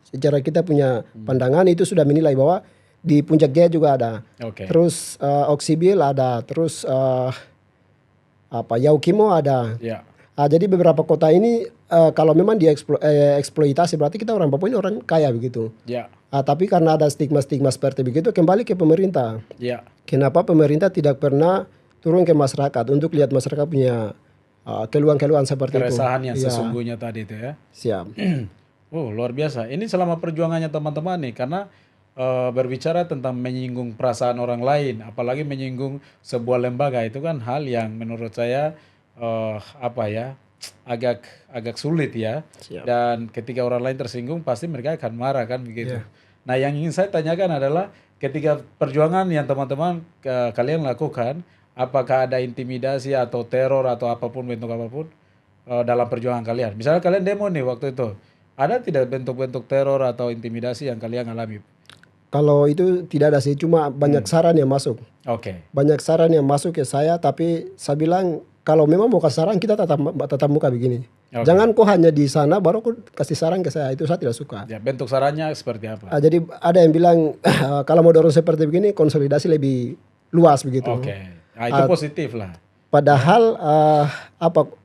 secara kita punya pandangan itu sudah menilai bahwa di Puncak Jaya juga ada. oke. Terus Oksibil ada, terus Yaukimo ada. Ya, Jadi beberapa kota ini kalau memang dieksploitasi berarti kita orang Papua ini orang kaya begitu. ya, Tapi karena ada stigma-stigma seperti begitu kembali ke pemerintah. ya, Kenapa pemerintah tidak pernah turun ke masyarakat untuk lihat masyarakat punya keluhan-keluhan seperti keresahan itu. yang Iya, sesungguhnya tadi itu ya. siap. Oh, luar biasa. Ini selama perjuangannya teman-teman nih, karena berbicara tentang menyinggung perasaan orang lain, apalagi menyinggung sebuah lembaga, itu kan hal yang menurut saya agak sulit ya. Siap. Dan ketika orang lain tersinggung, pasti mereka akan marah kan begitu. Nah, yang ingin saya tanyakan adalah ketika perjuangan yang teman-teman kalian lakukan, apakah ada intimidasi atau teror atau apapun bentuk apapun dalam perjuangan kalian? Misalnya kalian demo nih waktu itu, ada tidak bentuk-bentuk teror atau intimidasi yang kalian alami? Kalau itu tidak ada sih, cuma banyak saran yang masuk. Oke, Banyak saran yang masuk ke saya, tapi saya bilang kalau memang mau kasih saran kita tatap muka begini. Oke. Jangan kok hanya di sana baru kok kasih saran ke saya, itu saya tidak suka. ya bentuk sarannya seperti apa? Jadi ada yang bilang kalau mau dorong seperti begini konsolidasi lebih luas begitu. Oke, nah, itu positif lah. Padahal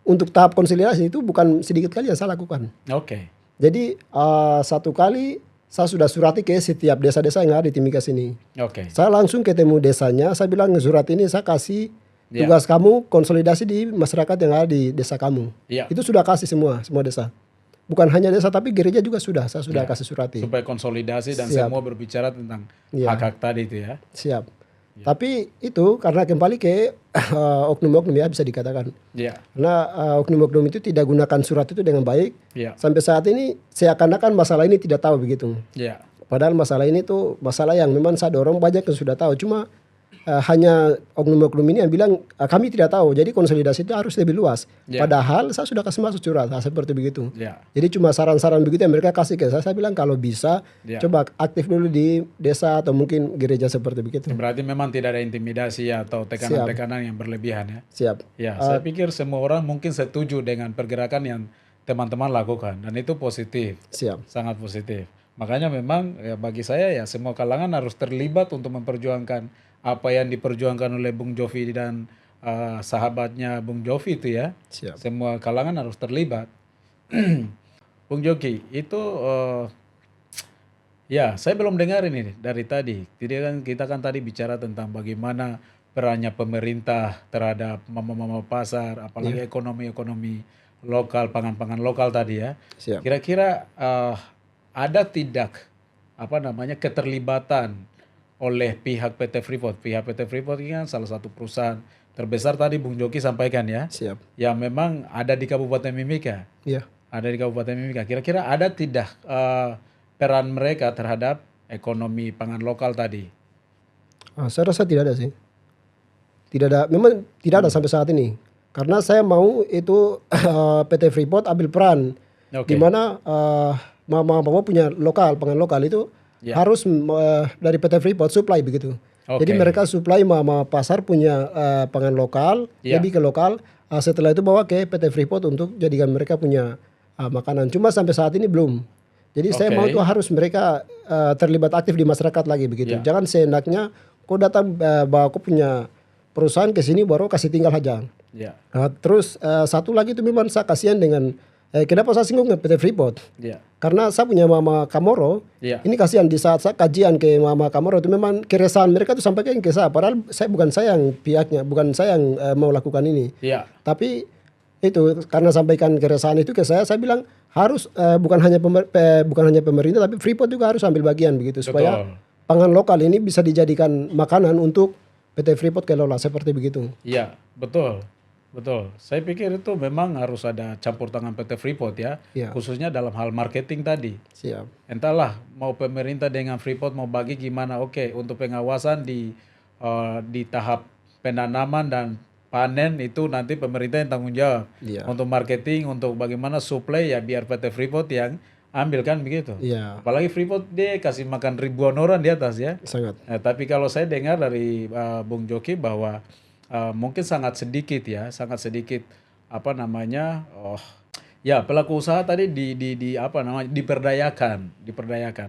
untuk tahap konsolidasi itu bukan sedikit kali yang saya lakukan. Oke, Jadi satu kali saya sudah surati ke setiap desa-desa yang ada di Timika sini. Oke. Saya langsung ketemu desanya, saya bilang surat ini saya kasih Ya. tugas kamu konsolidasi di masyarakat yang ada di desa kamu. Ya. Itu sudah kasih semua desa. Bukan hanya desa tapi gereja juga sudah, saya sudah kasih surati. Supaya konsolidasi dan Siap. semua berbicara tentang Iya. hak-hak tadi itu ya. Siap. Tapi itu karena kembali ke oknum-oknum ya bisa dikatakan. Ya. Karena oknum-oknum itu tidak gunakan surat itu dengan baik. Ya. Sampai saat ini seakan-akan masalah ini tidak tahu begitu. Ya. Padahal masalah ini tuh masalah yang memang saya dorong banyak yang sudah tahu. Cuma hanya oknum-oknum ini yang bilang kami tidak tahu. Jadi konsolidasi itu harus lebih luas. Ya. Padahal saya sudah kasih masuk surat seperti begitu. Ya. Jadi cuma saran-saran begitu yang mereka kasih ke saya. Saya bilang kalau bisa Ya. coba aktif dulu di desa atau mungkin gereja seperti begitu. Berarti memang tidak ada intimidasi atau tekanan-tekanan yang berlebihan ya. Siap. Ya, saya pikir semua orang mungkin setuju dengan pergerakan yang teman-teman lakukan dan itu positif, Siap. sangat positif. Makanya memang ya, bagi saya ya semua kalangan harus terlibat untuk memperjuangkan apa yang diperjuangkan oleh Bung Jovi dan sahabatnya Bung Jovi itu ya. Siap. Semua kalangan harus terlibat. Bung Joki, itu ya saya belum dengar ini dari tadi. Jadi kan kita kan tadi bicara tentang bagaimana perannya pemerintah terhadap mama-mama pasar, apalagi ekonomi-ekonomi lokal, pangan-pangan lokal tadi ya. Siap. Kira-kira ada tidak keterlibatan oleh pihak PT Freeport? Pihak PT Freeport ini kan salah satu perusahaan terbesar tadi Bung Joki sampaikan ya, Siap. yang memang ada di Kabupaten Mimika. Iya. Ada di Kabupaten Mimika. Kira-kira ada tidak peran mereka terhadap ekonomi pangan lokal tadi? Saya rasa tidak ada sih. Tidak ada, memang tidak ada sampai saat ini. Karena saya mau itu PT Freeport ambil peran Oke. di mana mama-mama punya pangan lokal itu Ya. harus dari PT Freeport supply begitu. Oke. Jadi mereka supply mama pasar punya pangan lokal, Ya. lebih ke lokal. Setelah itu bawa ke PT Freeport untuk jadikan mereka punya makanan. Cuma sampai saat ini belum. Jadi saya Oke. mau itu harus mereka terlibat aktif di masyarakat lagi begitu. Ya. Jangan seenaknya kau datang bawa kau punya perusahaan ke sini baru kasih tinggal aja. Ya. Terus satu lagi itu memang saya kasihan dengan kenapa saya singgung ke PT Freeport. Ya. Karena saya punya Mama Kamoro, Ya. ini kasihan di saat saya kajian ke Mama Kamoro itu memang keresahan mereka itu sampaikan ke saya. Padahal bukan saya yang pihaknya, bukan saya yang mau lakukan ini. Ya. Tapi itu karena sampaikan keresahan itu ke saya bilang harus bukan hanya pemerintah tapi Freeport juga harus ambil bagian begitu supaya Betul. pangan lokal ini bisa dijadikan makanan untuk PT Freeport kelola seperti begitu. Iya, betul. Betul. Saya pikir itu memang harus ada campur tangan PT Freeport ya, Iya. khususnya dalam hal marketing tadi. Siap. Entahlah mau pemerintah dengan Freeport mau bagi gimana, oke, untuk pengawasan di tahap penanaman dan panen itu nanti pemerintah yang tanggung jawab. Iya. Untuk marketing, untuk bagaimana supply ya biar PT Freeport yang ambil kan begitu. Iya, Apalagi Freeport dia kasih makan ribuan orang di atas ya. sangat. Tapi kalau saya dengar dari Bung Joki bahwa mungkin sangat sedikit ya pelaku usaha tadi diperdayakan.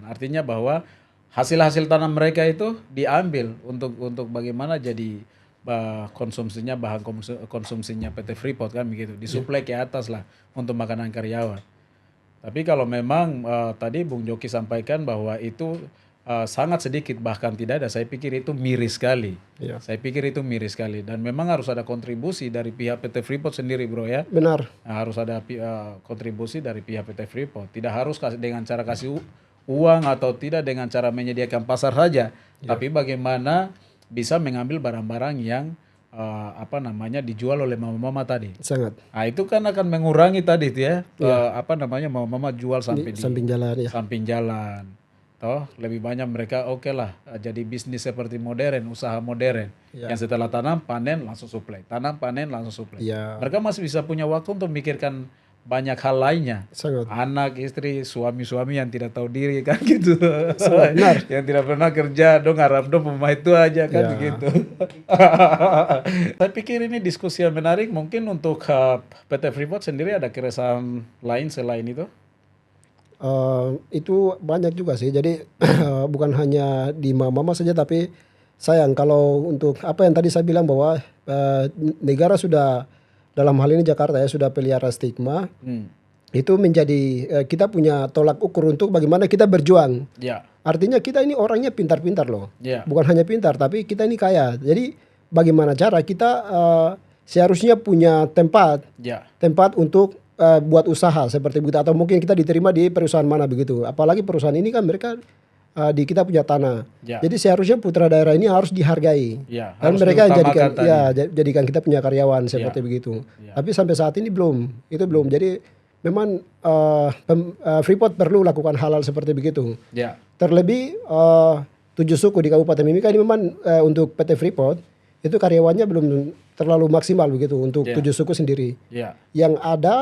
Artinya bahwa hasil-hasil tanam mereka itu diambil untuk bagaimana jadi bahan konsumsinya PT Freeport kan begitu, disuplai ke atas lah untuk makanan karyawan. Tapi kalau memang tadi Bung Joki sampaikan bahwa itu sangat sedikit bahkan tidak ada, saya pikir itu miris sekali. Iya. Saya pikir itu miris sekali dan memang harus ada kontribusi dari pihak PT Freeport sendiri bro ya. Benar. Nah, harus ada kontribusi dari pihak PT Freeport. Tidak harus dengan cara kasih uang atau tidak dengan cara menyediakan pasar saja, tapi bagaimana bisa mengambil barang-barang yang dijual oleh mama-mama tadi. Sangat. Nah, itu kan akan mengurangi tadi itu ya, mama-mama jual sampai di Samping jalan ya. samping jalan. Toh lebih banyak mereka oke lah jadi bisnis seperti modern, usaha modern. Ya. Yang setelah tanam, panen langsung suplai. Tanam, panen langsung suplai. Iya. Mereka masih bisa punya waktu untuk memikirkan banyak hal lainnya. Sangat. Anak, istri, suami-suami yang tidak tahu diri kan gitu. Benar. Yang tidak pernah kerja, dong harap dong pemain itu aja kan Ya. begitu. Saya pikir ini diskusi yang menarik. Mungkin untuk PT Freeport sendiri ada keresahan lain selain itu? Itu banyak juga sih. Jadi bukan hanya di mama saja tapi sayang kalau untuk apa yang tadi saya bilang bahwa negara sudah dalam hal ini Jakarta ya sudah pelihara stigma. itu menjadi kita punya tolak ukur untuk bagaimana kita berjuang. Ya. Artinya kita ini orangnya pintar-pintar loh. Ya. Bukan hanya pintar, tapi kita ini kaya. Jadi bagaimana cara kita seharusnya punya tempat Ya. untuk buat usaha seperti begitu, atau mungkin kita diterima di perusahaan mana begitu. Apalagi perusahaan ini kan mereka di kita punya tanah. Ya. Jadi seharusnya putra daerah ini harus dihargai. Ya, Dan harus mereka diutamakan jadikan kita punya karyawan seperti Ya. begitu. Ya. Tapi sampai saat ini belum. Itu belum. Jadi memang Freeport perlu lakukan hal-hal seperti begitu. Ya. Terlebih 7 suku di Kabupaten Mimika ini memang untuk PT Freeport itu karyawannya belum terlalu maksimal begitu untuk Ya. 7 suku sendiri. Ya. Yang ada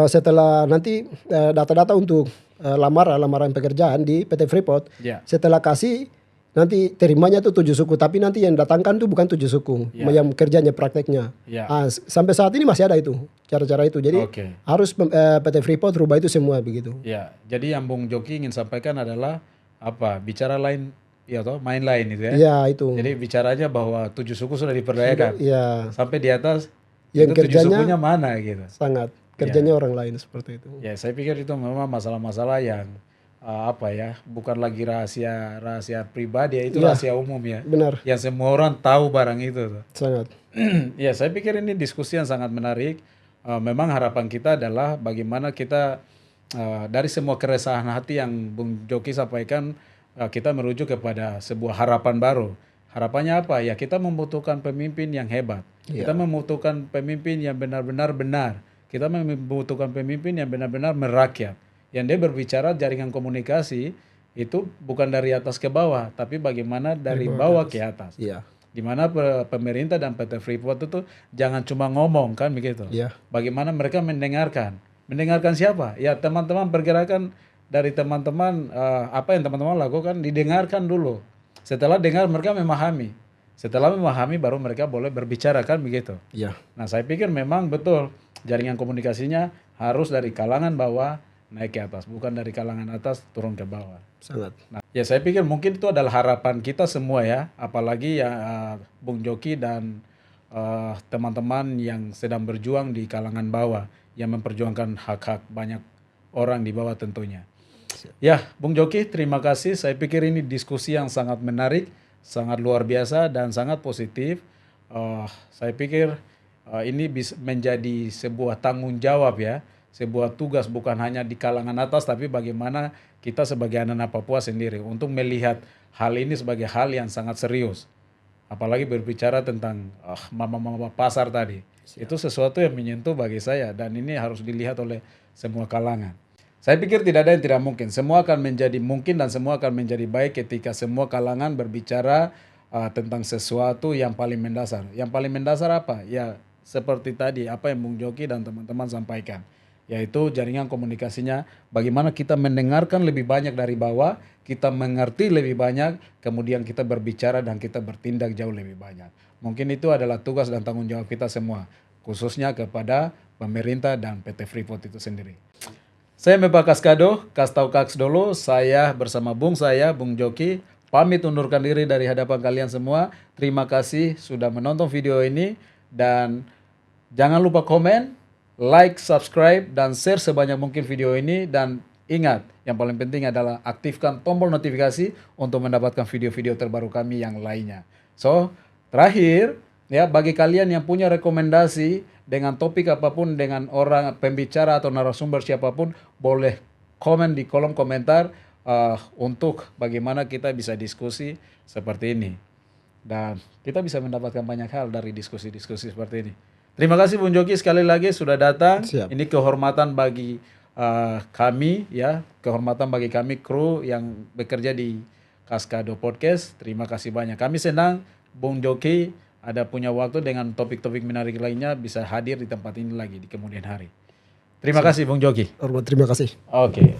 setelah nanti data-data untuk lamaran pekerjaan di PT Freeport, Ya. setelah kasih nanti terimanya tuh 7 suku, tapi nanti yang datangkan tuh bukan 7 suku, Ya. yang kerjanya prakteknya. Ya. Sampai saat ini masih ada itu cara-cara itu. Jadi Oke. harus PT Freeport rubah itu semua begitu. Ya, jadi yang Bung Joki ingin sampaikan adalah apa? Bicara lain, ya toh, main lain itu ya. Iya itu. Jadi bicaranya bahwa 7 suku sudah diperdayakan. Iya, Sampai di atas yang itu 7 kerjanya sukunya mana gitu. sangat kerjanya orang lain seperti itu. Ya, saya pikir itu memang masalah-masalah yang apa ya, bukan lagi rahasia pribadi ya, itu Ya. rahasia umum ya. Benar, Yang semua orang tahu barang itu tuh. sangat. Ya, saya pikir ini diskusi yang sangat menarik. Memang harapan kita adalah bagaimana kita dari semua keresahan hati yang Bung Joki sampaikan, kita merujuk kepada sebuah harapan baru. Harapannya apa? Ya kita membutuhkan pemimpin yang hebat. Kita membutuhkan pemimpin yang benar-benar benar. Kita membutuhkan pemimpin yang benar-benar merakyat. Yang dia berbicara jaringan komunikasi itu bukan dari atas ke bawah, tapi bagaimana dari bawah ke atas. Iya, Di mana pemerintah dan PT Freeport itu jangan cuma ngomong kan begitu. iya, Bagaimana mereka mendengarkan. Mendengarkan siapa? Ya teman-teman pergerakan dari teman-teman, apa yang teman-teman lakukan didengarkan dulu. Setelah dengar mereka memahami. Setelah memahami baru mereka boleh berbicara kan begitu. iya, Nah saya pikir memang betul jaringan komunikasinya harus dari kalangan bawah naik ke atas. Bukan dari kalangan atas turun ke bawah. sangat. Nah, ya saya pikir mungkin itu adalah harapan kita semua ya, apalagi ya Bung Joki dan teman-teman yang sedang berjuang di kalangan bawah, yang memperjuangkan hak-hak banyak orang di bawah tentunya. Ya, Bung Joki, terima kasih. Saya pikir ini diskusi yang sangat menarik, sangat luar biasa dan sangat positif. Saya pikir ini bisa menjadi sebuah tanggung jawab ya, sebuah tugas bukan hanya di kalangan atas, tapi bagaimana kita sebagai anak Papua sendiri untuk melihat hal ini sebagai hal yang sangat serius. Apalagi berbicara tentang mama-mama pasar tadi. Itu sesuatu yang menyentuh bagi saya dan ini harus dilihat oleh semua kalangan. Saya pikir tidak ada yang tidak mungkin. Semua akan menjadi mungkin dan semua akan menjadi baik ketika semua kalangan berbicara tentang sesuatu yang paling mendasar. Yang paling mendasar apa? Ya seperti tadi apa yang Bung Joki dan teman-teman sampaikan. Yaitu jaringan komunikasinya, bagaimana kita mendengarkan lebih banyak dari bawah, kita mengerti lebih banyak, kemudian kita berbicara dan kita bertindak jauh lebih banyak. Mungkin itu adalah tugas dan tanggung jawab kita semua, khususnya kepada pemerintah dan PT Freeport itu sendiri. Saya Mepa Kaskado, Kastau Kaks dulu, saya bersama Bung Joki, pamit undurkan diri dari hadapan kalian semua. Terima kasih sudah menonton video ini dan jangan lupa komen, like, subscribe, dan share sebanyak mungkin video ini. Dan ingat, yang paling penting adalah aktifkan tombol notifikasi untuk mendapatkan video-video terbaru kami yang lainnya. So, terakhir, ya bagi kalian yang punya rekomendasi dengan topik apapun, dengan orang pembicara atau narasumber siapapun, boleh komen di kolom komentar untuk bagaimana kita bisa diskusi seperti ini. Dan kita bisa mendapatkan banyak hal dari diskusi-diskusi seperti ini. Terima kasih Bung Joki sekali lagi sudah datang. Siap. Ini kehormatan bagi kami ya, kehormatan bagi kami kru yang bekerja di Kaskado Podcast. Terima kasih banyak. Kami senang Bung Joki ada punya waktu dengan topik-topik menarik lainnya bisa hadir di tempat ini lagi di kemudian hari. Terima kasih Bung Joki. Terima kasih. Oke.